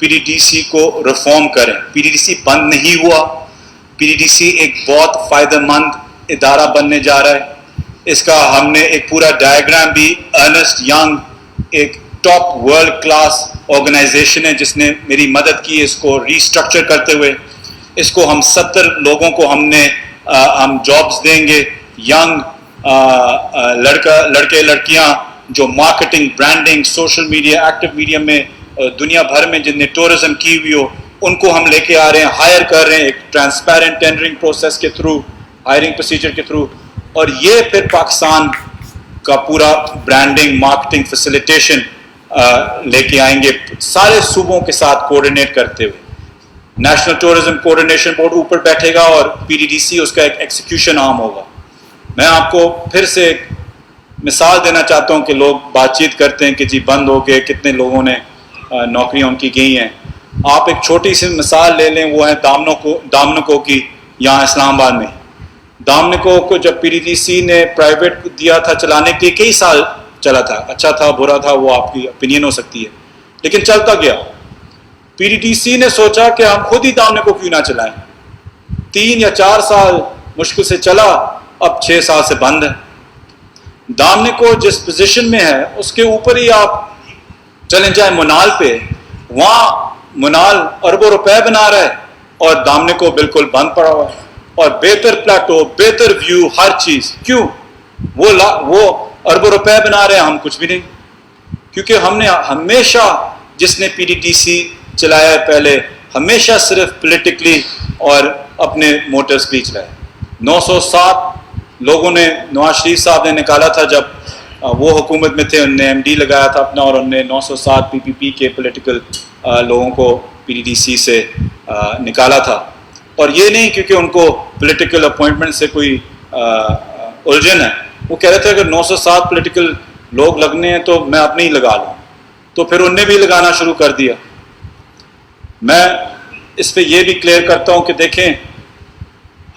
PDDC کو reform کریں. PDDC بند نہیں ہوا. PDDC ایک بہت فائدہ مند ادارہ بننے جا رہا ہے. اس کا ہم نے ایک پورا ڈائیگرام بھی، ارنسٹ ینگ ایک ٹاپ ورلڈ کلاس آرگنائزیشن ہے جس نے میری مدد کی اس کو ری اسٹرکچر کرتے ہوئے. اس کو ہم 70 لوگوں کو ہم جابس دیں گے، ینگ لڑکے لڑکیاں جو marketing, branding, social media, active media میں دنیا بھر میں جن نے ٹورزم کی ہوئی ہو ان کو ہم لے کے آ رہے ہیں، ہائر کر رہے ہیں ایک ٹرانسپیرنٹ ٹینڈرنگ پروسیس کے تھرو، ہائرنگ پروسیجر کے تھرو. اور یہ پھر پاکستان کا پورا برانڈنگ، مارکیٹنگ، فیسیلیٹیشن لے کے آئیں گے سارے صوبوں کے ساتھ کوآرڈینیٹ کرتے ہوئے. نیشنل ٹورزم کوآرڈینیشن بورڈ اوپر بیٹھے گا اور PDDC اس کا ایک ایکسیکیوشن آرم ہوگا. میں آپ کو پھر سے ایک مثال دینا چاہتا ہوں کہ لوگ بات چیت کرتے ہیں کہ جی بند ہو گئے، کتنے لوگوں نے نوکریاں ان کی گئی ہیں. آپ ایک چھوٹی سی مثال لے لیں، وہ ہے دامنکو کی، یہاں اسلام آباد میں. دامنکو کو جب PDDC نے پرائیویٹ دیا تھا چلانے کے لیے، کئی سال چلا تھا، اچھا تھا برا تھا وہ آپ کی اوپینین ہو سکتی ہے، لیکن چلتا گیا. PDDC نے سوچا کہ ہم خود ہی دامنکو کیوں نہ چلائیں. 3 یا 4 سال مشکل سے چلا، اب 6 سال سے بند ہے. دامنکو جس پوزیشن میں ہے اس کے اوپر ہی آپ چلیں جائیں منال پہ، وہاں منال اربوں روپے بنا رہا ہے اور دامنکو بالکل بند پڑا ہوا ہے. اور بہتر پلاٹو، بہتر ویو، ہر چیز. کیوں؟ وہ اربوں روپے بنا رہے ہیں، ہم کچھ بھی نہیں. کیونکہ ہم نے ہمیشہ، جس نے PDDC چلایا ہے پہلے، ہمیشہ صرف پولیٹیکلی اور اپنے موٹرز بھی چلائے. 907 لوگوں نے نواز شریف صاحب نے نکالا تھا جب وہ حکومت میں تھے، انہوں نے MD لگایا تھا اپنا اور انہوں نے 907 PPP کے پولیٹیکل لوگوں کو PDDC سے نکالا تھا. اور یہ نہیں کیونکہ ان کو پولیٹیکل اپوائنٹمنٹ سے کوئی الجھن ہے، وہ کہہ رہے تھے اگر 907 پولیٹیکل لوگ لگنے ہیں تو میں اپنے ہی لگا لوں. تو پھر انہوں نے بھی لگانا شروع کر دیا. میں اس پہ یہ بھی کلیئر کرتا ہوں کہ دیکھیں،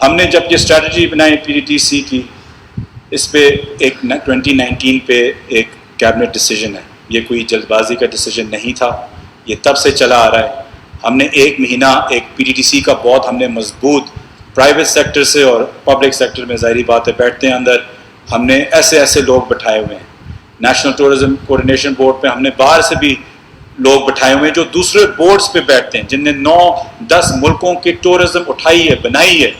ہم نے جب یہ اسٹریٹجی بنائی PDDC کی، اس پہ ایک 2019 پہ ایک کیبنٹ ڈیسیجن ہے. یہ کوئی جلد بازی کا ڈیسیجن نہیں تھا، یہ تب سے چلا آ رہا ہے. ہم نے 1 مہینہ ایک PDDC کا بہت ہم نے مضبوط پرائیویٹ سیکٹر سے اور پبلک سیکٹر میں ظاہری بات ہے بیٹھتے ہیں اندر، ہم نے ایسے لوگ بٹھائے ہوئے ہیں. نیشنل ٹورزم کوآرڈینیشن بورڈ پہ ہم نے باہر سے بھی لوگ بٹھائے ہوئے ہیں جو دوسرے بورڈز پہ بیٹھتے ہیں، جن نے 9-10 ملکوں کی ٹورزم اٹھائی ہے، بنائی ہے.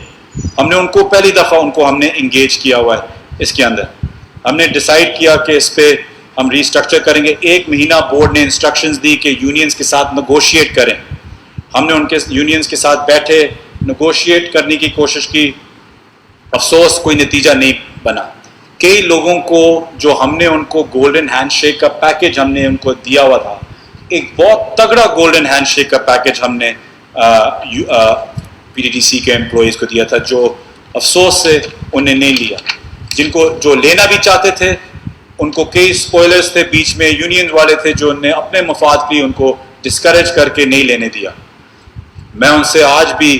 ہم نے ان کو پہلی دفعہ ہم نے انگیج کیا ہوا ہے. اس کے اندر ہم نے ڈیسائیڈ کیا کہ اس پہ ہم ری اسٹرکچر کریں گے. 1 مہینہ بورڈ نے انسٹرکشنز دی کہ یونینز کے ساتھ نیگوشیٹ کریں. ہم نے ان کے یونینز کے ساتھ بیٹھے، نیگوشیٹ کرنے کی کوشش کی. افسوس کوئی نتیجہ نہیں بنا. کئی لوگوں کو جو ہم نے ان کو گولڈن ہینڈ شیک کا پیکج ہم نے ان کو دیا ہوا تھا، ایک بہت تگڑا گولڈن ہینڈ شیک کا پیکج ہم نے PDDC کے امپلائیز کو دیا تھا، جو افسوس سے انہیں نہیں لیا. جن کو جو لینا بھی چاہتے تھے ان کو کئی اسپوائلرز تھے بیچ میں، یونین والے تھے جو نے اپنے مفاد کے لیے ان کو ڈسکریج کر کے نہیں لینے دیا. میں ان سے آج بھی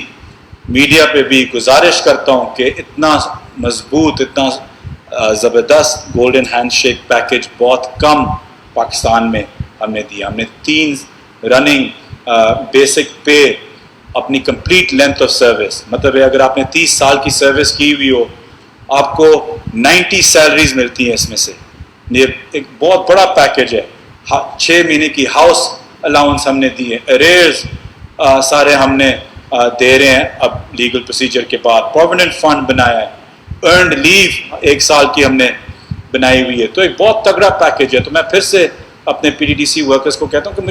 میڈیا پہ بھی گزارش کرتا ہوں کہ اتنا مضبوط، اتنا زبردست گولڈن ہینڈ شیک پیکج بہت کم پاکستان میں ہم نے دیا. ہم نے 3 رننگ بیسک پے اپنی کمپلیٹ لینتھ آف سروس، مطلب اگر آپ نے 30 سال کی سروس کی ہوئی ہو آپ کو 90 سیلریز ملتی ہیں اس میں سے. یہ ایک بہت بڑا پیکج ہے. 6 مہینے کی ہاؤس الاؤنس ہم نے دی ہے. اریئرز سارے ہم نے دے رہے ہیں اب لیگل پروسیجر کے بعد. پروویڈنٹ فنڈ بنایا ہے. ارنڈ لیو 1 سال کی ہم نے بنائی ہوئی ہے. تو ایک بہت تگڑا پیکج ہے. تو میں پھر سے اپنے PDDC ورکرز کو کہتا ہوں کہ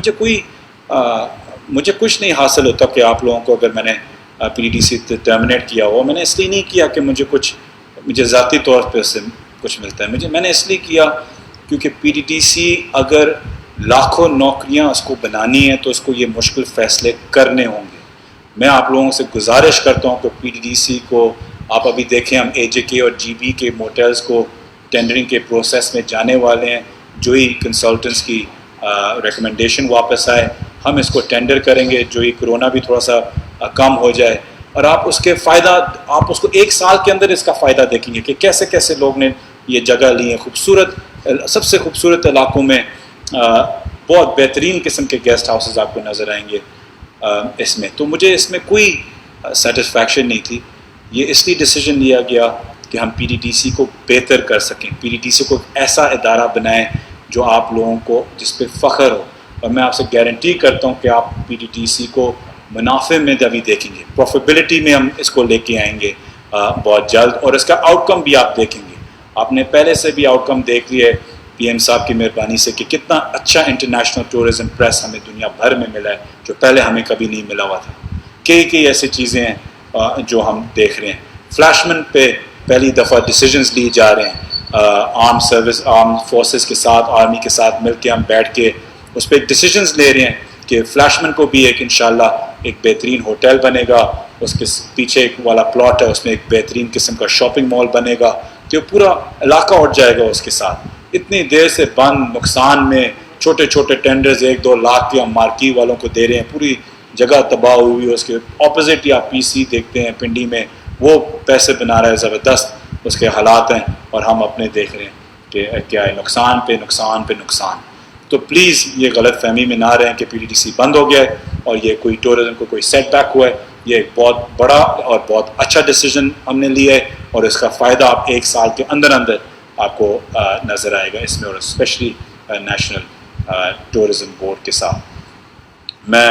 مجھے کچھ نہیں حاصل ہوتا کہ آپ لوگوں کو اگر میں نے PDDC ٹرمینیٹ کیا ہو. میں نے اس لیے نہیں کیا کہ مجھے ذاتی طور پہ اس سے کچھ ملتا ہے. میں نے اس لیے کیا کیونکہ PDDC اگر لاکھوں نوکریاں اس کو بنانی ہے تو اس کو یہ مشکل فیصلے کرنے ہوں گے. میں آپ لوگوں سے گزارش کرتا ہوں کہ PDDC کو آپ ابھی دیکھیں، ہم AJK اور GB کے موٹلز کو ٹینڈرنگ کے پروسیس میں جانے والے ہیں. جو ہی کنسلٹنٹس کی ریکمنڈیشن واپس آئے ہم اس کو ٹینڈر کریں گے. جو ہی کرونا بھی تھوڑا سا کم ہو جائے اور آپ اس کے فائدہ، آپ اس کو 1 سال کے اندر اس کا فائدہ دیکھیں گے کہ کیسے لوگ نے یہ جگہ لی ہے. خوبصورت، سب سے خوبصورت علاقوں میں بہت بہترین قسم کے گیسٹ ہاؤسز آپ کو نظر آئیں گے اس میں. تو مجھے اس میں کوئی سیٹسفیکشن نہیں تھی. یہ اس لیے ڈیسیجن لیا گیا کہ ہم پی ٹی ٹی سی کو بہتر کر سکیں, پی ٹی ٹی سی کو ایک ایسا ادارہ بنائیں جو آپ لوگوں کو جس پہ فخر ہو. اور میں آپ سے گارنٹی کرتا ہوں کہ آپ پی ٹی ٹی سی کو منافع میں ابھی دیکھیں گے, پروفیبلٹی میں ہم اس کو لے کے آئیں گے بہت جلد, اور اس کا آؤٹ کم بھی آپ دیکھیں گے. آپ نے پہلے سے بھی آؤٹ کم دیکھ لیا ہے پی ایم صاحب کی مہربانی سے کہ کتنا اچھا انٹرنیشنل ٹورزم پریس ہمیں دنیا بھر میں ملا ہے جو پہلے ہمیں کبھی نہیں ملا ہوا تھا. کئی ایسی چیزیں ہیں جو ہم دیکھ رہے ہیں. فلیشمن پہ پہلی دفعہ ڈیسیجنز لی جا رہے ہیں آرم فورسز کے ساتھ, آرمی کے ساتھ مل کے ہم بیٹھ کے اس پہ ایک ڈیسیجنز لے رہے ہیں کہ فلیشمن کو بھی ایک انشاءاللہ ایک بہترین ہوٹل بنے گا, اس کے پیچھے ایک والا پلاٹ ہے اس میں ایک بہترین قسم کا شاپنگ مال بنے گا, تو پورا علاقہ اٹھ جائے گا اس کے ساتھ. اتنی دیر سے بند نقصان میں چھوٹے چھوٹے ٹینڈرز 1-2 لاکھ کے ہم مارکی والوں کو دے رہے ہیں, پوری جگہ تباہ ہوئی. اس کے اپوزٹ آپ پی سی دیکھتے ہیں پنڈی میں, وہ پیسے بنا رہا ہے زبردست, اس کے حالات ہیں, اور ہم اپنے دیکھ رہے ہیں کہ کیا ہے, نقصان پہ نقصان پہ نقصان. تو پلیز یہ غلط فہمی میں نہ رہیں کہ پی ٹی ٹی سی بند ہو گیا ہے اور یہ کوئی ٹورزم کو کوئی سیٹ بیک ہوا ہے. یہ ایک بہت بڑا اور بہت اچھا ڈیسیجن ہم نے لیا ہے, اور اس کا فائدہ آپ 1 سال کے اندر آپ کو نظر آئے گا اس میں, اور اسپیشلی نیشنل ٹورزم بورڈ کے ساتھ. میں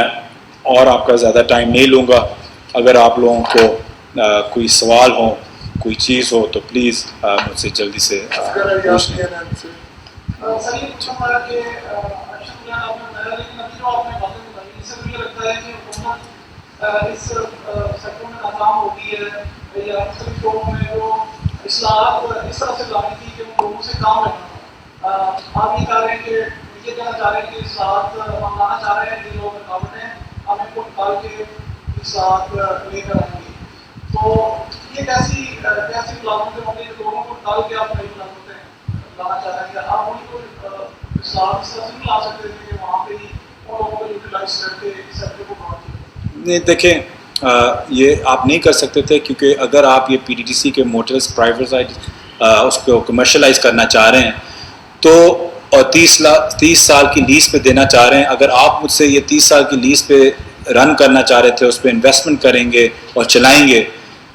اور آپ کا زیادہ ٹائم نہیں لوں گا. اگر آپ لوگوں کو کوئی سوال ہو, کوئی چیز ہو, تو پلیز مجھ سے جلدی سے پوچھ لیں. اس سیکٹر میں ناکام ہوتی ہے یا مختلف شعبوں میں جو اصلاحات اس طرح سے لانی تھی کہ ان لوگوں سے کام رہنا. آپ یہ چاہ رہے ہیں کہ یہ کہنا چاہ رہے ہیں کہ اصلاحات ہم لانا چاہ رہے ہیں, جن لوگ رکاوٹیں ہم ان کو نکال کے اصلاحات لے کر آئیں گے. تو یہ کیسی ملازمت ہے ہوگی کہ لوگوں کو نکال کے آپ نئی ملازمتیں لانا چاہ رہے ہیں. آپ ان کو اصلاحات اس طرح سے نہیں لا سکتے تھے کہ وہاں پہ ہی ان لوگوں کو یوٹیلائز کر کے اس سیکٹر کو بڑھا. نہیں دیکھیں, یہ آپ نہیں کر سکتے تھے, کیونکہ اگر آپ یہ پی ٹی ٹی سی کے موٹرز پرائیویٹائز اس کو کمرشلائز کرنا چاہ رہے ہیں تو, اور 30 سال کی لیز پہ دینا چاہ رہے ہیں, اگر آپ مجھ سے یہ 30 سال کی لیز پہ رن کرنا چاہ رہے تھے, اس پہ انویسٹمنٹ کریں گے اور چلائیں گے,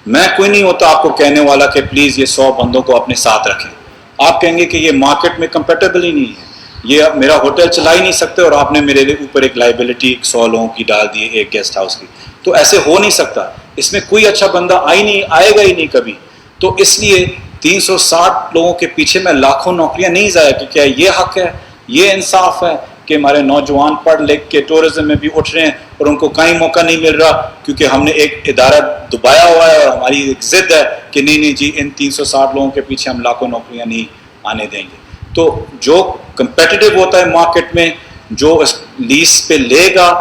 میں کوئی نہیں ہوتا آپ کو کہنے والا کہ پلیز یہ 100 بندوں کو اپنے ساتھ رکھیں. آپ کہیں گے کہ یہ مارکیٹ میں کمپیٹیبل ہی نہیں ہے, یہ میرا ہوٹل چلا ہی نہیں سکتے, اور آپ نے میرے اوپر ایک لائبلٹی 100 لوگوں کی ڈال دی ایک گیسٹ ہاؤس کی. تو ایسے ہو نہیں سکتا, اس میں کوئی اچھا بندہ آئے گا ہی نہیں کبھی. تو اس لیے 360 لوگوں کے پیچھے میں لاکھوں نوکریاں نہیں ضائع کی. کیا یہ حق ہے, یہ انصاف ہے کہ ہمارے نوجوان پڑھ لکھ کے ٹورزم میں بھی اٹھ رہے ہیں اور ان کو کہیں موقع نہیں مل رہا, کیونکہ ہم نے ایک ادارہ دبایا ہوا ہے اور ہماری ایک ضد ہے کہ نہیں جی ان 360 لوگوں کے پیچھے ہم لاکھوں نوکریاں نہیں آنے دیں گے. تو جو کمپیٹیٹیو ہوتا ہے مارکیٹ میں, جو اس لیز پہ لے گا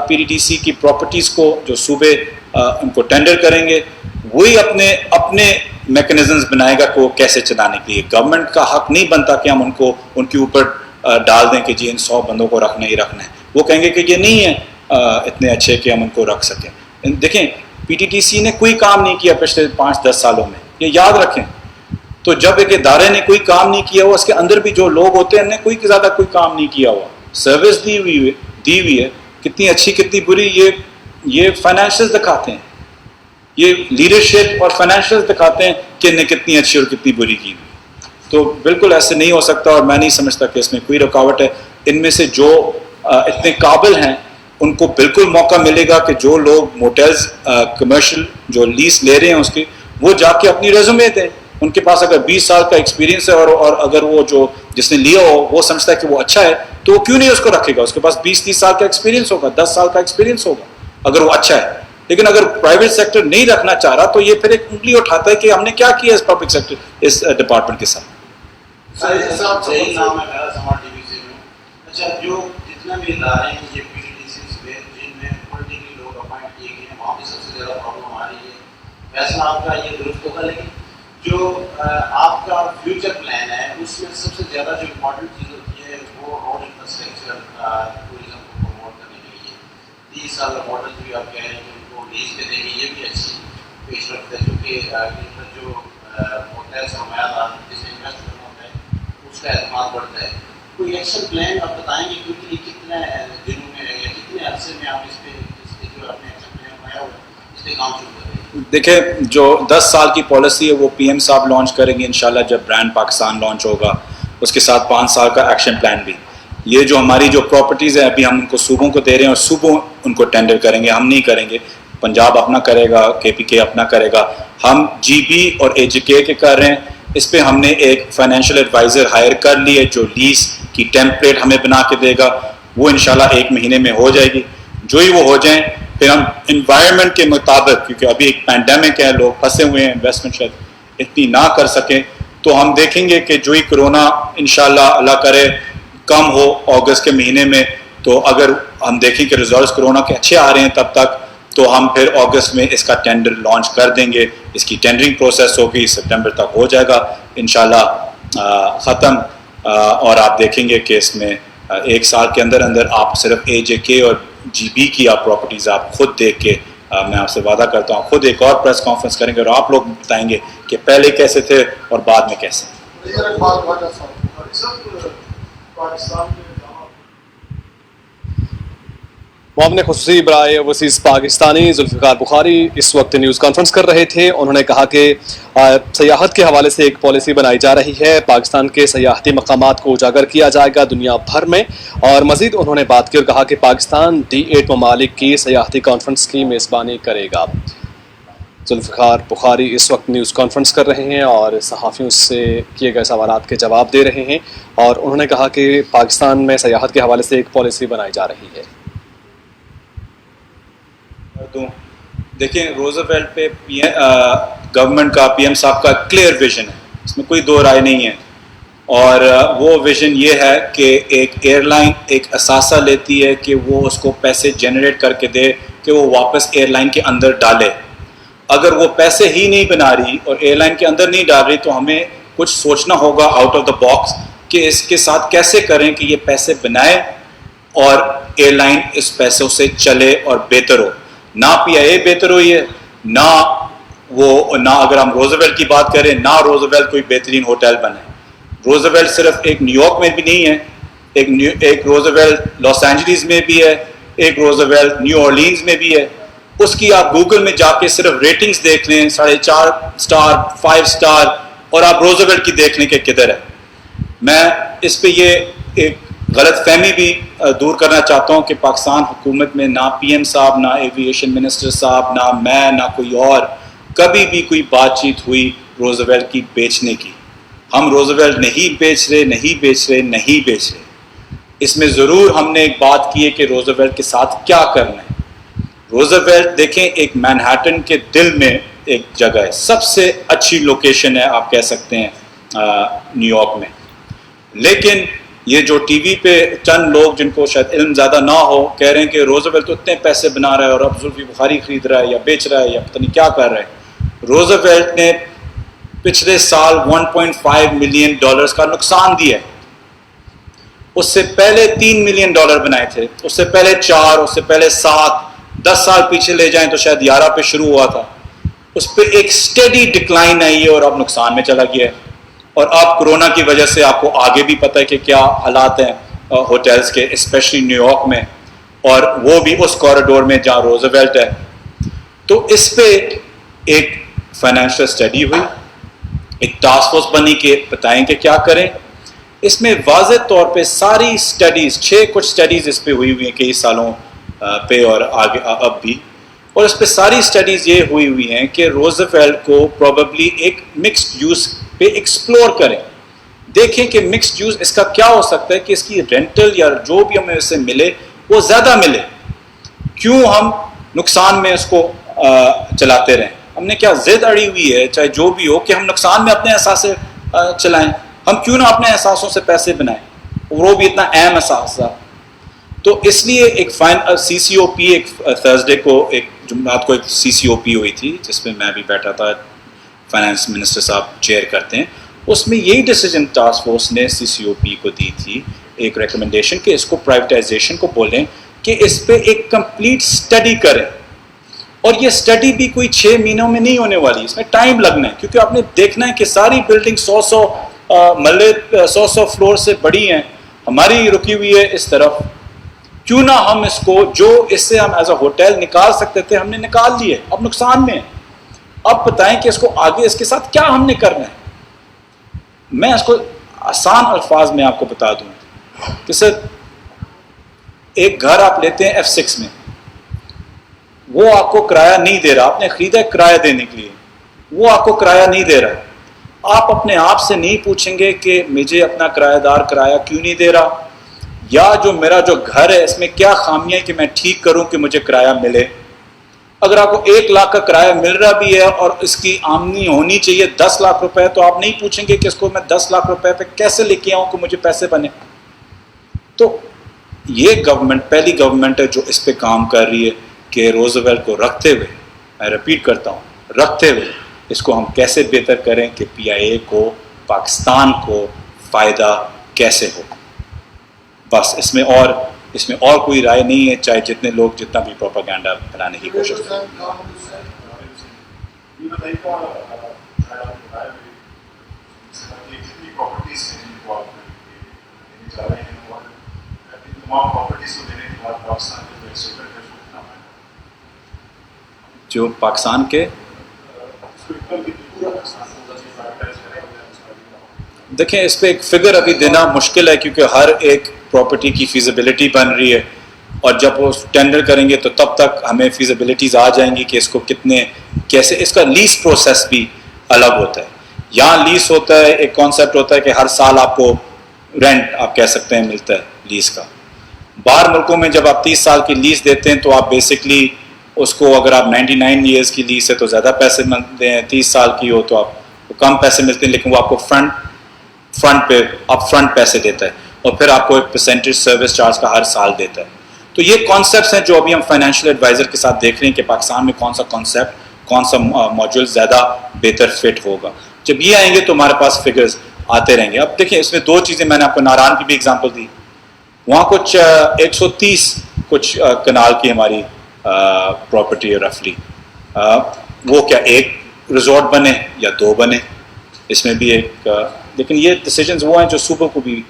پی ٹی ٹی سی کی پراپرٹیز کو, جو صوبے ان کو ٹینڈر کریں گے, وہی اپنے میکنزمز بنائے گا کہ وہ کیسے چلانے کے لیے. گورنمنٹ کا حق نہیں بنتا کہ ہم ان کے اوپر ڈال دیں کہ جی ان 100 بندوں کو رکھنا ہی رکھنا ہے. وہ کہیں گے کہ یہ نہیں ہے اتنے اچھے کہ ہم ان کو رکھ سکیں. دیکھیں پی ٹی ٹی سی نے کوئی کام نہیں کیا پچھلے 5-10 سالوں میں, یہ یاد رکھیں. تو جب ایک ادارے نے کوئی کام نہیں کیا ہوا, اس کے اندر بھی جو لوگ ہوتے ہیں انہیں کوئی زیادہ کوئی کام نہیں کیا ہوا, سروس دی ہوئی ہے, کتنی اچھی کتنی بری, یہ فائنینشیل دکھاتے ہیں, یہ لیڈرشپ اور فائنینشیل دکھاتے ہیں کہ انہیں کتنی اچھی اور کتنی بری کی. تو بالکل ایسے نہیں ہو سکتا, اور میں نہیں سمجھتا کہ اس میں کوئی رکاوٹ ہے. ان میں سے جو اتنے قابل ہیں ان کو بالکل موقع ملے گا کہ جو لوگ موٹلز کمرشل جو لیز لے رہے ہیں اس کی, وہ جا کے اپنی ریزومے دیں. ان کے پاس اگر 20 سال کا ایکسپیرینس ہے اور اگر وہ جس نے لیا ہو وہ سمجھتا ہے کہ وہ اچھا ہے, تو وہ کیوں نہیں اس کو رکھے گا. اس کے پاس 20-30 سال کا ایکسپیرینس ہوگا, 10 سال کا ایکسپیرینس ہوگا اگر وہ اچھا ہے. لیکن اگر پرائیویٹ سیکٹر نہیں رکھنا چاہ رہا تو یہ پھر ایک انگلی اٹھاتا ہے کہ ہم نے کیا کیا اس پبلک سیکٹر اس ڈپارٹمنٹ کے ساتھ. اچھا, جو جتنا بھی ادارے ہیں یہ پی ٹی ٹی سی جن میں پولیٹیکلی لوگ اپوائنٹ کیے گئے ہیں, وہاں پہ سب سے زیادہ پرابلم آ رہی ہے. فیصلہ آپ کا یہ درست ہوگا, لیکن جو آپ کا فیوچر پلان ہے اس میں سب سے زیادہ جو امپورٹنٹ چیز ہوتی ہے وہ روڈ انفراسٹرکچر ٹورزم کو پروموٹ کرنے کے لیے 30 سال کا ماڈل بھی آپ کہہ رہے ہیں کہ ان کو لیز پہ دیں گے, یہ بھی اچھی پیش رفت ہے. کیونکہ جو ہوتا ہے سرمایہ دار جس میں انویسٹ کرنا ہوتا ہے اس کا اعتماد بڑھتا ہے. کوئی ایکشن پلان آپ بتائیں گے کیونکہ یہ کتنے دنوں میں یا کتنے عرصے میں آپ اس پہ جو آپ نے ایکشن پلان بنایا ہوا ہے اس پہ کام شروع کریں گے؟ دیکھیں جو 10 سال کی پالیسی ہے وہ پی ایم صاحب لانچ کریں گے انشاءاللہ جب برانڈ پاکستان لانچ ہوگا، اس کے ساتھ 5 سال کا ایکشن پلان بھی. یہ جو ہماری جو پراپرٹیز ہیں ابھی ہم ان کو صوبوں کو دے رہے ہیں اور صوبوں ان کو ٹینڈر کریں گے، ہم نہیں کریں گے. پنجاب اپنا کرے گا، کے پی کے اپنا کرے گا. ہم جی بی اور اے جے کے کر رہے ہیں. اس پہ ہم نے ایک فائنینشیل ایڈوائزر ہائر کر لی ہے جو لیز کی ٹیمپلیٹ ہمیں بنا کے دے گا. وہ انشاءاللہ 1 مہینے میں ہو جائے گی. جو ہی وہ ہو جائیں پھر ہم انوائرمنٹ کے مطابق، کیونکہ ابھی ایک پینڈیمک ہے، لوگ پھنسے ہوئے ہیں، انویسٹمنٹ شاید اتنی نہ کر سکیں، تو ہم دیکھیں گے کہ جو ہی کرونا انشاءاللہ اللہ کرے کم ہو اگست کے مہینے میں، تو اگر ہم دیکھیں کہ ریزلٹس کرونا کے اچھے آ رہے ہیں تب تک، تو ہم پھر اگست میں اس کا ٹینڈر لانچ کر دیں گے. اس کی ٹینڈرنگ پروسیس ہوگی، سپٹمبر تک ہو جائے گا انشاءاللہ ختم. اور آپ دیکھیں گے کہ اس میں 1 سال کے اندر اندر آپ صرف اے جے کے اور جی بی کی آپ پراپرٹیز آپ خود دیکھ کے، میں آپ سے وعدہ کرتا ہوں خود ایک اور پریس کانفرنس کریں گے اور آپ لوگ بتائیں گے کہ پہلے کیسے تھے اور بعد میں کیسے. معاون خصوصی برائے اوورسیز پاکستانی ذوالفقار بخاری اس وقت نیوز کانفرنس کر رہے تھے. انہوں نے کہا کہ سیاحت کے حوالے سے ایک پالیسی بنائی جا رہی ہے، پاکستان کے سیاحتی مقامات کو اجاگر کیا جائے گا دنیا بھر میں. اور مزید انہوں نے بات کی اور کہا کہ پاکستان D8 ممالک کی سیاحتی کانفرنس کی میزبانی کرے گا. ذوالفقار بخاری اس وقت نیوز کانفرنس کر رہے ہیں اور صحافیوں سے کیے گئے سوالات کے جواب دے رہے ہیں. اور انہوں نے کہا کہ پاکستان میں سیاحت کے حوالے سے ایک پالیسی بنائی جا رہی ہے. دیکھیں روزویلٹ پہ گورنمنٹ کا پی ایم صاحب کا کلیئر ویژن ہے، اس میں کوئی دو رائے نہیں ہے. اور وہ ویژن یہ ہے کہ ایک ایئر لائن ایک اثاثہ لیتی ہے کہ وہ اس کو پیسے جنریٹ کر کے دے کہ وہ واپس ایئر لائن کے اندر ڈالے. اگر وہ پیسے ہی نہیں بنا رہی اور ایئر لائن کے اندر نہیں ڈال رہی تو ہمیں کچھ سوچنا ہوگا آؤٹ آف دا باکس کہ اس کے ساتھ کیسے کریں کہ یہ پیسے بنائے اور ایئر لائن اس پیسوں سے چلے اور بہتر ہو. نہ پی آئی اے بہتر ہوئی ہے، نہ اگر ہم روزویلٹ کی بات کریں، نہ روزویلٹ کوئی بہترین ہوٹل بنے. روزویلٹ صرف ایک نیو یارک میں بھی نہیں ہے، ایک روزویلٹ لاس اینجلیس میں بھی ہے، ایک روزویلٹ نیو اورلینز میں بھی ہے. اس کی آپ گوگل میں جا کے صرف ریٹنگز دیکھ لیں، 4.5 اسٹار 5 اسٹار، اور آپ روزویلٹ کی دیکھ لیں کہ کدھر ہے. میں اس پہ یہ ایک غلط فہمی بھی دور کرنا چاہتا ہوں کہ پاکستان حکومت میں نہ پی ایم صاحب، نہ ایویشن منسٹر صاحب، نہ میں، نہ کوئی اور کبھی بھی کوئی بات چیت ہوئی روزویلٹ کی بیچنے کی. ہم روزویلٹ نہیں بیچ رہے. اس میں ضرور ہم نے ایک بات کی ہے کہ روزویلٹ کے ساتھ کیا کرنا ہے. روزویلٹ دیکھیں ایک مینہٹن کے دل میں ایک جگہ ہے، سب سے اچھی لوکیشن ہے آپ کہہ سکتے ہیں نیو یارک میں. لیکن یہ جو ٹی وی پہ چند لوگ جن کو شاید علم زیادہ نہ ہو کہہ رہے ہیں کہ روزویلٹ تو اتنے پیسے بنا رہا ہے اور اب ذوالفقار بخاری خرید رہا ہے یا بیچ رہا ہے یا پتہ نہیں کیا کر رہا ہے. روزویلٹ نے پچھلے سال $1.5 ملین کا نقصان دیا ہے. اس سے پہلے $3 ملین بنائے تھے، اس سے پہلے 4، اس سے پہلے 7، 10 سال پیچھے لے جائیں تو شاید 11 پہ شروع ہوا تھا. اس پہ ایک سٹیڈی ڈکلائن آئی ہے اور اب نقصان میں چلا گیا ہے. اور اب کرونا کی وجہ سے آپ کو آگے بھی پتہ ہے کہ کیا حالات ہیں ہوٹلز کے، اسپیشلی نیو یارک میں، اور وہ بھی اس کوریڈور میں جہاں روزویلٹ ہے. تو اس پہ ایک فائنینشیل اسٹڈی ہوئی، ایک ٹاسک فورس بنی کہ بتائیں کہ کیا کریں. اس میں واضح طور پہ ساری اسٹڈیز، 6 کچھ اسٹڈیز اس پہ ہوئی ہیں کئی سالوں پہ اور آگے اب بھی، اور اس پہ ساری اسٹڈیز یہ ہوئی ہیں کہ روزویلٹ کو پروبیبلی ایک مکسڈ یوز پہ ایکسپلور کریں. دیکھیں کہ مکسڈ یوز اس کا کیا ہو سکتا ہے کہ اس کی رینٹل یا جو بھی ہمیں اس سے ملے وہ زیادہ ملے. کیوں ہم نقصان میں اس کو چلاتے رہیں؟ ہم نے کیا ضد اڑی ہوئی ہے چاہے جو بھی ہو کہ ہم نقصان میں اپنے اثاثے چلائیں؟ ہم کیوں نہ اپنے اثاثوں سے پیسے بنائیں، وہ بھی اتنا اہم اثاثہ. تو اس لیے ایک سی سی او پی ایک تھرسڈے کو، ایک جمعرات کو ایک سی سی او پی ہوئی تھی جس میں میں بھی بیٹھا تھا، فائنانس منسٹر صاحب چیئر کرتے ہیں. اس میں یہی ڈیسیجن ٹاسک فورس نے سی سی او پی کو دی تھی، ایک ریکمنڈیشن کہ اس کو پرائیویٹائزیشن کو بولیں کہ اس پہ ایک کمپلیٹ اسٹڈی کریں. اور یہ اسٹڈی بھی کوئی 6 مہینوں میں نہیں ہونے والی، اس میں ٹائم لگنا ہے، کیونکہ آپ نے دیکھنا ہے کہ ساری بلڈنگ 100 مرلے 100 فلور سے بڑی ہیں ہماری رکی ہوئی ہے اس طرف، کیوں نہ ہم اس کو جو اس سے ہم ایز اے ہوٹل نکال سکتے تھے ہم نے نکال لیے، اب نقصان میں ہے. اب بتائیں کہ اس کو آگے اس کے ساتھ کیا ہم نے کرنا ہے. میں اس کو آسان الفاظ میں آپ کو بتا دوں کہ سر ایک گھر آپ لیتے ہیں F6 میں، وہ آپ کو کرایہ نہیں دے رہا، آپ نے خریدا ہے کرایہ دینے کے لیے، وہ آپ کو کرایہ نہیں دے رہا. آپ اپنے آپ سے نہیں پوچھیں گے کہ مجھے اپنا کرایہ دار کرایہ کیوں نہیں دے رہا، یا جو میرا جو گھر ہے اس میں کیا خامیاں کہ میں ٹھیک کروں کہ مجھے کرایہ ملے. اگر آپ کو 1 لاکھ کا کرایہ مل رہا بھی ہے اور اس کی آمدنی ہونی چاہیے 10 لاکھ روپے، تو آپ نہیں پوچھیں گے کہ اس کو میں 10 لاکھ روپے پہ کیسے لے کے آؤں کہ مجھے پیسے بنے. تو یہ گورنمنٹ پہلی گورنمنٹ ہے جو اس پہ کام کر رہی ہے کہ روزویلٹ کو رکھتے ہوئے، میں ریپیٹ کرتا ہوں، رکھتے ہوئے اس کو ہم کیسے بہتر کریں کہ PIA کو، پاکستان کو فائدہ کیسے ہو. بس اس میں اور کوئی رائے نہیں ہے، چاہے جتنے لوگ جتنا بھی پروپیگنڈا پھیلانے کی کوشش کریں. جو پاکستان کے دیکھیں اس پہ ایک فگر ابھی دینا مشکل ہے کیونکہ ہر ایک پراپرٹی کی فیزیبلٹی بن رہی ہے، اور جب وہ ٹینڈر کریں گے تو تب تک ہمیں فیزیبلٹیز آ جائیں گی کہ اس کو کتنے کیسے. اس کا لیز پروسیس بھی الگ ہوتا ہے. یہاں لیز ہوتا ہے، ایک کانسیپٹ ہوتا ہے کہ ہر سال آپ کو رینٹ آپ کہہ سکتے ہیں ملتا ہے لیز کا. باہر ملکوں میں جب آپ 30 سال کی لیز دیتے ہیں تو آپ بیسکلی اس کو، اگر آپ 99 ایئرس کی لیز ہے تو زیادہ پیسے ملتے ہیں، 30 سال کی ہو تو آپ کو کم پیسے ملتے ہیں، لیکن وہ آپ کو فرنٹ پہ اپ فرنٹ پیسے دیتا ہے، اور پھر آپ کو ایک پرسنٹیج سروس چارج کا ہر سال دیتا ہے. تو یہ کانسیپٹس ہیں جو ابھی ہم فائنینشیل ایڈوائزر کے ساتھ دیکھ رہے ہیں کہ پاکستان میں کون سا کانسیپٹ، کون سا ماڈیول زیادہ بہتر فٹ ہوگا. جب یہ آئیں گے تو ہمارے پاس فگرز آتے رہیں گے. اب دیکھیں اس میں 2 چیزیں میں نے آپ کو ناران کی بھی اگزامپل دی، وہاں کچھ 130 کچھ کنال کی ہماری پراپرٹی ہے رفلی. وہ کیا ایک ریزورٹ بنے یا 2 بنے، اس میں بھی ایک لیکن یہ ڈیسیجنز وہ ہیں جو صوبوں کو بھی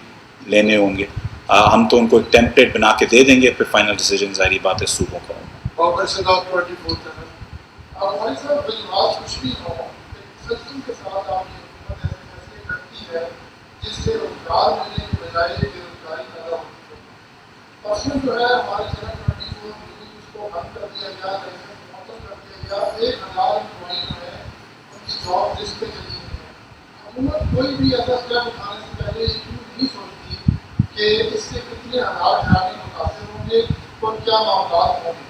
لینے ہوں گے. ہم تو ان کو ٹیمپلیٹ بنا کے دے دیں گے، پھر فائنل ڈیسیجن ظاہری بات ہے صوبوں کا. کوئی بھی ایسا اسٹیپ اٹھانے سے پہلے نہیں سوچتی کہ اس سے کتنے حالات خرابی متاثر ہوں گے اور کیا معاملات ہوں گے.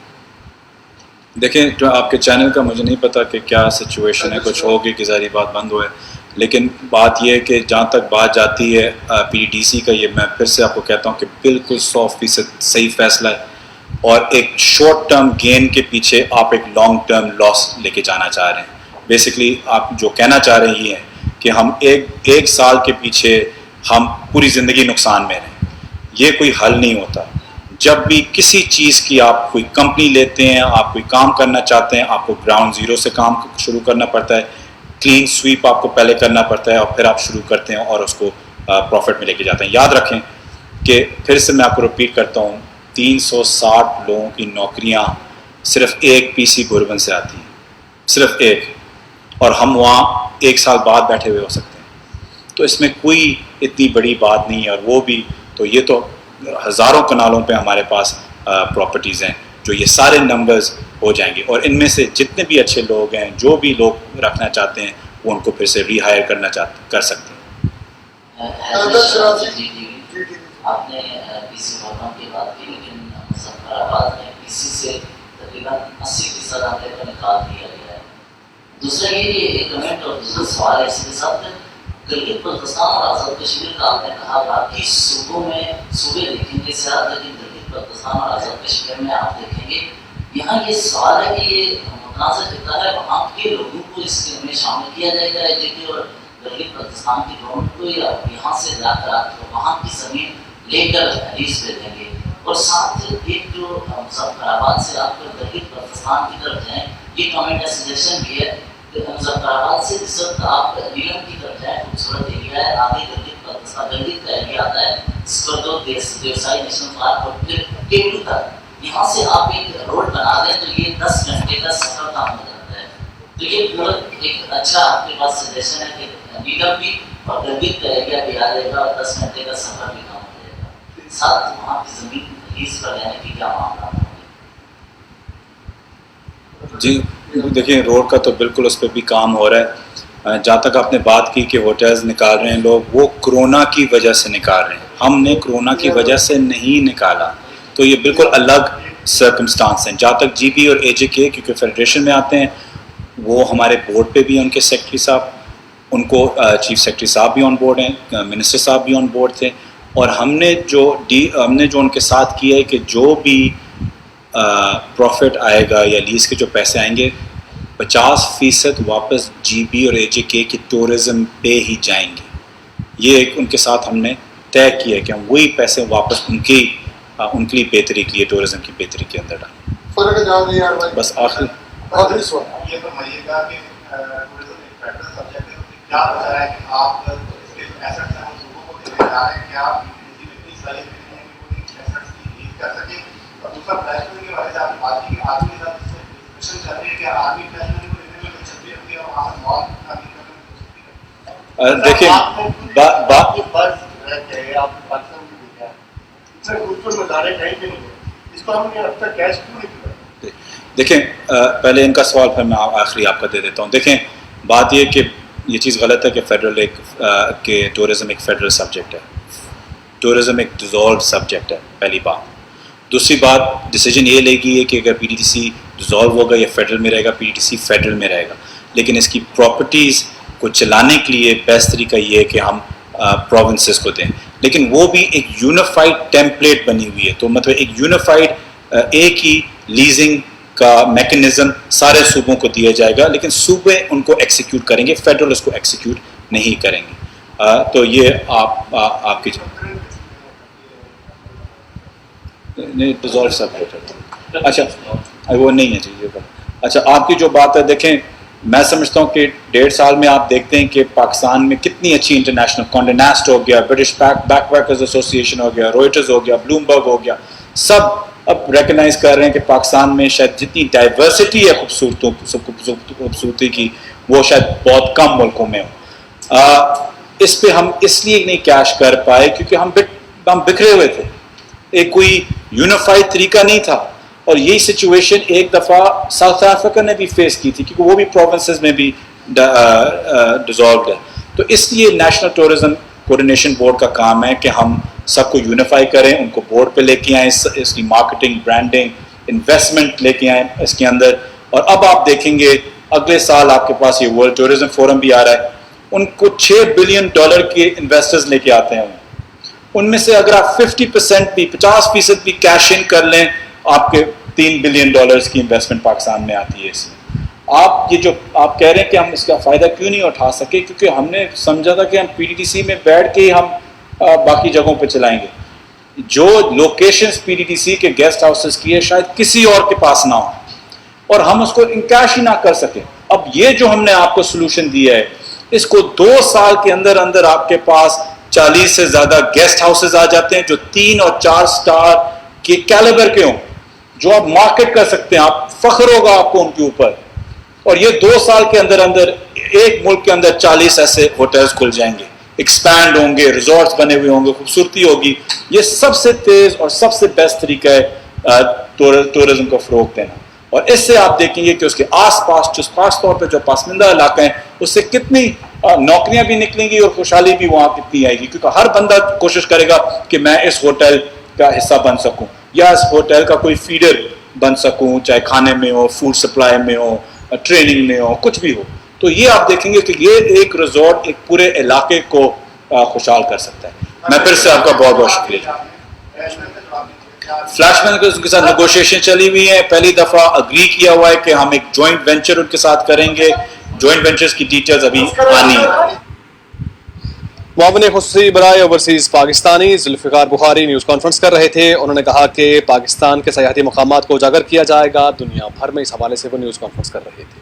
دیکھیں جو آپ کے چینل کا مجھے نہیں پتا کہ کیا سچویشن ہے، کچھ ہوگی کہ ظاہری بات بند ہوئے، لیکن بات یہ ہے کہ جہاں تک بات جاتی ہے PDDC کا، یہ میں پھر سے آپ کو کہتا ہوں کہ بالکل 100% صحیح فیصلہ ہے. اور ایک شارٹ ٹرم گین کے پیچھے آپ ایک لانگ ٹرم لاس لے کے جانا چاہ رہے ہیں. بیسکلی آپ جو کہنا چاہ رہے ہیں یہ ہے کہ ہم ایک سال کے پیچھے ہم پوری زندگی نقصان میں رہیں. یہ کوئی حل نہیں ہوتا. جب بھی کسی چیز کی آپ کوئی کمپنی لیتے ہیں، آپ کوئی کام کرنا چاہتے ہیں، آپ کو گراؤنڈ زیرو سے کام شروع کرنا پڑتا ہے. کلین سویپ آپ کو پہلے کرنا پڑتا ہے اور پھر آپ شروع کرتے ہیں اور اس کو پروفٹ میں لے کے جاتے ہیں. یاد رکھیں کہ پھر سے میں آپ کو رپیٹ کرتا ہوں، 360 لوگوں کی نوکریاں صرف ایک PC گوربن سے آتی ہیں، صرف ایک، اور ہم وہاں 1 سال بعد بیٹھے ہوئے ہو سکتے ہیں. تو اس میں کوئی اتنی بڑی بات نہیں ہے. اور وہ بھی تو یہ تو ہزاروں کنالوں پہ ہمارے پاس پراپرٹیز ہیں جو یہ سارے نمبرز ہو جائیں گے، اور ان میں سے جتنے بھی اچھے لوگ ہیں، جو بھی لوگ رکھنا چاہتے ہیں، وہ ان کو پھر سے ری ہائر کر سکتے ہیں. آپ نے PC گورنمنٹ کی بات کی، لیکن مظفرآباد میں PC سے تقریباً 80% آتے کو نکال دیا گیا ہے. دوسرا یہ ایک کمنٹ اور دوسرا سوال ہے اس کے ساتھ، گلگت بلتستان اور آزاد کشمیر کا آپ نے کہا باقی صوبوں میں صوبے دیکھیں گے ساتھ، لیکن گلگت بلتستان اور آزاد کشمیر میں آپ دیکھیں گے یہاں یہ سوال ہے کہ یہ متنازع خطہ ہے، وہاں کے لوگوں کو اس میں شامل کیا جائے گا JK اور گلگت بلتستان کی گورنمنٹ کو، یا یہاں سے جا کر وہاں کی زمین لے کر لیز پہ دیں گے. اور ساتھ ایک جو مظفرآباد سے آپ کو گلگت بلتستان کی طرف جائیں، یہ کمنٹ کا سجیشن بھی ہے کہ مظفرآباد سے اس وقت آپ نیلم کی طرف جائیں، خوبصورت ایریا ہے، آگے گلگت بلتستان گندگی کا ایریا آتا ہے جس پر دو دیوسائی نیشنل پارک اور پھر ٹیبلو تک یہاں سے آپ ایک روڈ بنا دیں تو یہ 10 گھنٹے کا سفر کام ہو جاتا ہے. تو یہ پورا ایک اچھا آپ کے پاس سجیشن ہے کہ نیڈم بھی اور گندگی کا ایریا بھی آ جائے گا اور 10 گھنٹے کا سفر بھی کام ہو جائے گا. ساتھ وہاں کی زمین لیز پر لینے کی کیا معاملہ ہے؟ جی دیکھیں روڈ کا تو بالکل اس پہ بھی کام ہو رہا ہے. جہاں تک آپ نے بات کی کہ ہوٹلز نکال رہے ہیں لوگ، وہ کرونا کی وجہ سے نکال رہے ہیں، ہم نے کرونا کی وجہ سے نہیں نکالا. تو یہ بالکل الگ سرکمسٹانس ہیں. جہاں تک جی بی اور اے جے کے کیونکہ فیڈریشن میں آتے ہیں، وہ ہمارے بورڈ پہ بھی ہیں، ان کے سیکرٹری صاحب، ان کو چیف سیکرٹری صاحب بھی آن بورڈ ہیں، منسٹر صاحب بھی آن بورڈ تھے. اور ہم نے جو ان کے ساتھ کیا ہے کہ جو بھی پروفٹ آئے گا یا لیز کے جو پیسے آئیں گے 50% واپس جی بی اور اے جے کے کی ٹورزم پہ ہی جائیں گے. یہ ایک ان کے ساتھ ہم نے طے کیا ہے کہ ہم وہی پیسے واپس ان کے لیے بہتری کے لیے، ٹورزم کی بہتری کے اندر ڈالیں. بس آخری سوال یہ فرمائیے گا کہ ٹورزم ایک فیڈرل سبجیکٹ ہے، کیا وجہ ہے کہ آپ اس کے ایسٹس ہیں صوبوں کو دینے جا رہے ہیں کہ آپ اتنی صلاحیت نہیں ہے کہ وہ ایسٹس کی لیز کر سکیں. اور دوسرا فلیشمنٹ کے بارے سے آپ نے بات کی کہ آرمی کے ساتھ ڈسکشن چل رہی ہے کہ آرمی فلیشمنٹ کو لینے میں کوئی چھپی ہوتی ہے اور وہاں سے نان آرمی فلیشمنٹ دیکھیں آپ کے فرض رہتے ہیں، آپ نے پاکستان کی دیکھا ہے اتنے خوبصورت نظارے کہیں پہ نہیں ہوئے، اس کو ہم نے اب تک کیش کیوں نہیں کیا؟ دیکھیں پہلے ان کا سوال پھر میں آخری آپ کا دے دیتا ہوں. دیکھیں بات یہ کہ یہ چیز غلط ہے کہ فیڈرل کہ ٹورزم ایک فیڈرل سبجیکٹ ہے. ٹورزم ایک ڈیزالو سبجیکٹ ہے، پہلی بات. دوسری بات ڈیسیجن یہ لے گی ہے کہ اگر P T T C dissolve ہوگا یا فیڈرل میں رہے گا، P T T C federal میں رہے گا. لیکن اس کی پراپرٹیز کو چلانے کے لیے بیسٹ طریقہ یہ ہے کہ ہم پروونسز کو دیں، لیکن وہ بھی ایک یونیفائڈ ٹیمپلیٹ بنی ہوئی ہے. تو مطلب ایک یونیفائڈ ایک ہی لیزنگ کا میکنزم سارے صوبوں کو دیا جائے گا، لیکن صوبے ان کو ایکسیکیوٹ کریں گے، فیڈرل اس کو ایکسیکیوٹ نہیں کریں گے. تو یہ آپ کی ڈیزالو سبجیکٹ. اچھا وہ نہیں ہے جی. اچھا آپ کی جو بات ہے، دیکھیں میں سمجھتا ہوں کہ 1.5 سال میں آپ دیکھتے ہیں کہ پاکستان میں کتنی اچھی انٹرنیشنل، کانڈے ناسٹ ہو گیا، برٹش بیک پیکرز ایسوسی ایشن ہو گیا، روئٹرز ہو گیا، بلومبرگ ہو گیا، سب اب ریکگنائز کر رہے ہیں کہ پاکستان میں شاید جتنی ڈائیورسٹی ہے خوبصورتی کی وہ شاید بہت کم ملکوں میں ہو. اس پہ ہم اس لیے نہیں کیش کر پائے کیونکہ ہم بکھرے ہوئے تھے، ایک کوئی یونیفائڈ طریقہ نہیں تھا. اور یہی سچویشن ایک دفعہ ساؤتھ افریقہ نے بھی فیس کی تھی کیونکہ وہ بھی پروونسز میں بھی ڈیزالوڈ ہے. تو اس لیے نیشنل ٹورزم کوآرڈینیشن بورڈ کا کام ہے کہ ہم سب کو یونیفائی کریں، ان کو بورڈ پہ لے کے آئیں، اس کی مارکیٹنگ، برانڈنگ، انویسٹمنٹ لے کے آئیں اس کے اندر. اور اب آپ دیکھیں گے اگلے سال آپ کے پاس یہ ورلڈ ٹورزم فورم بھی آ رہا ہے، ان کو $6 بلین کے انویسٹرز لے کے آتے ہیں. ان میں سے اگر آپ 50% بھی 50% بھی کیش ان کر لیں، آپ کے $3 بلین کی انویسٹمنٹ پاکستان میں آتی ہے. اس میں آپ یہ جو آپ کہہ رہے ہیں کہ ہم اس کا فائدہ کیوں نہیں اٹھا سکے، کیونکہ ہم نے سمجھا تھا کہ ہم پی ٹی ٹی سی میں بیٹھ کے ہی ہم باقی جگہوں پہ چلائیں گے. جو locations P T T C کے گیسٹ ہاؤسز کی ہے شاید کسی اور کے پاس نہ ہو اور ہم اس کو انکیش ہی نہ کر سکیں. اب یہ جو ہم نے آپ کو سلوشن دیا ہے، اس کو 2 سال کے اندر اندر آپ کے پاس 40 سے زیادہ گیسٹ ہاؤسز آ جاتے ہیں جو 3 اور 4 سٹار کے کیلیبر کے ہوں، جو آپ مارکیٹ کر سکتے ہیں. آپ فخر ہوگا آپ کو ان کے اوپر. اور یہ 2 سال کے اندر اندر ایک ملک کے اندر 40 ایسے ہوٹلز کھل جائیں گے، ایکسپینڈ ہوں گے، ریزورٹس بنے ہوئے ہوں گے، خوبصورتی ہوگی. یہ سب سے تیز اور سب سے بیسٹ طریقہ ہے ٹورزم کو فروغ دینا. اور اس سے آپ دیکھیں گے کہ اس کے آس پاس جو خاص طور پہ جو پسماندہ علاقے ہیں اس سے کتنی نوکریاں بھی نکلیں گی اور خوشحالی بھی وہاں کتنی آئے گی. کیونکہ ہر بندہ کوشش کرے گا کہ میں اس ہوٹل کا حصہ بن سکوں یا اس ہوٹل کا کوئی فیڈر بن سکوں، چاہے کھانے میں ہو، فوڈ سپلائی میں ہو، ٹریننگ میں ہو، کچھ بھی ہو. تو یہ آپ دیکھیں گے کہ یہ ایک ریزورٹ ایک پورے علاقے کو خوشحال کر سکتا ہے. میں پھر سے آپ کا بہت بہت شکریہ. فلیش مین کے ساتھ نیگوشیشن چلی ہوئی ہے، پہلی دفعہ اگری کیا ہوا ہے کہ ہم ایک جوائنٹ وینچر ان کے ساتھ کریں گے. جوائنٹ وینچرز کی ڈیٹیلز ابھی آنی ہے. معاون خصوصی برائے اوورسیز پاکستانی ذوالفقار بخاری نیوز کانفرنس کر رہے تھے. انہوں نے کہا کہ پاکستان کے سیاحتی مقامات کو اجاگر کیا جائے گا دنیا بھر میں. اس حوالے سے وہ نیوز کانفرنس کر رہے تھے.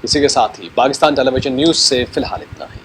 اسی کے ساتھ ہی پاکستان ٹیلی ویژن نیوز سے فی الحال اتنا ہی.